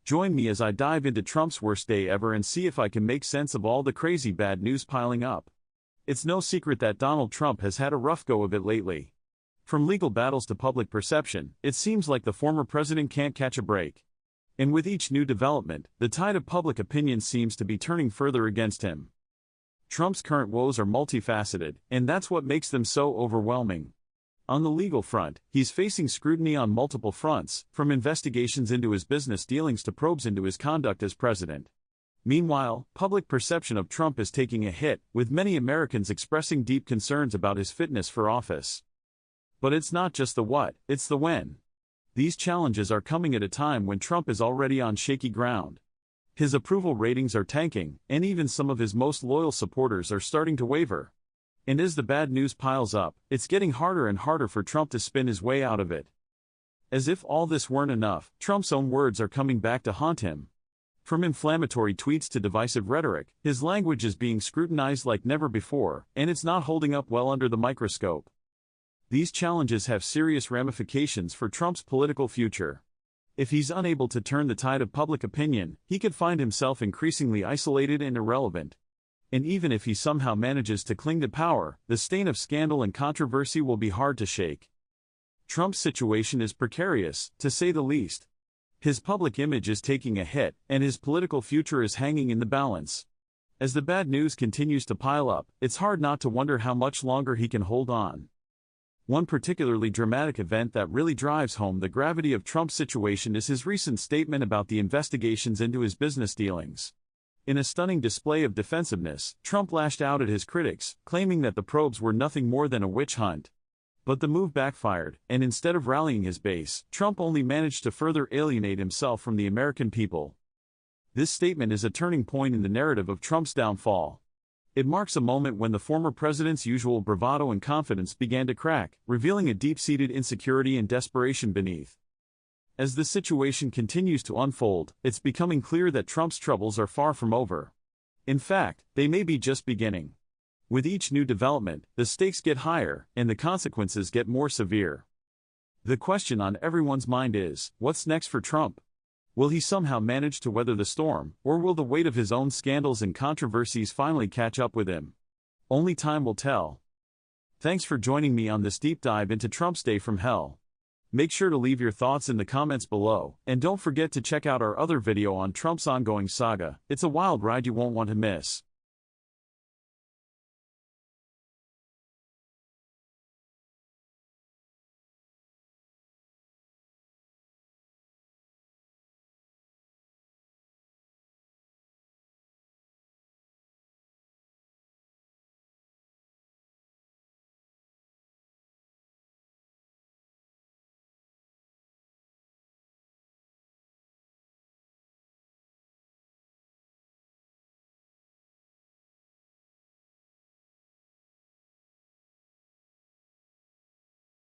Join me as I dive into Trump's worst day ever and see if I can make sense of all the crazy bad news piling up. It's no secret that Donald Trump has had a rough go of it lately. From legal battles to public perception, it seems like the former president can't catch a break. And with each new development, the tide of public opinion seems to be turning further against him. Trump's current woes are multifaceted, and that's what makes them so overwhelming. On the legal front, he's facing scrutiny on multiple fronts, from investigations into his business dealings to probes into his conduct as president. Meanwhile, public perception of Trump is taking a hit, with many Americans expressing deep concerns about his fitness for office. But it's not just the what, it's the when. These challenges are coming at a time when Trump is already on shaky ground. His approval ratings are tanking, and even some of his most loyal supporters are starting to waver. And as the bad news piles up, it's getting harder and harder for Trump to spin his way out of it. As if all this weren't enough, Trump's own words are coming back to haunt him. From inflammatory tweets to divisive rhetoric, his language is being scrutinized like never before, and it's not holding up well under the microscope. These challenges have serious ramifications for Trump's political future. If he's unable to turn the tide of public opinion, he could find himself increasingly isolated and irrelevant. And even if he somehow manages to cling to power, the stain of scandal and controversy will be hard to shake. Trump's situation is precarious, to say the least. His public image is taking a hit, and his political future is hanging in the balance. As the bad news continues to pile up, it's hard not to wonder how much longer he can hold on. One particularly dramatic event that really drives home the gravity of Trump's situation is his recent statement about the investigations into his business dealings. In a stunning display of defensiveness, Trump lashed out at his critics, claiming that the probes were nothing more than a witch hunt. But the move backfired, and instead of rallying his base, Trump only managed to further alienate himself from the American people. This statement is a turning point in the narrative of Trump's downfall. It marks a moment when the former president's usual bravado and confidence began to crack, revealing a deep-seated insecurity and desperation beneath. As the situation continues to unfold, it's becoming clear that Trump's troubles are far from over. In fact, they may be just beginning. With each new development, the stakes get higher, and the consequences get more severe. The question on everyone's mind is, what's next for Trump? Will he somehow manage to weather the storm, or will the weight of his own scandals and controversies finally catch up with him? Only time will tell. Thanks for joining me on this deep dive into Trump's day from hell. Make sure to leave your thoughts in the comments below, and don't forget to check out our other video on Trump's ongoing saga. It's a wild ride you won't want to miss.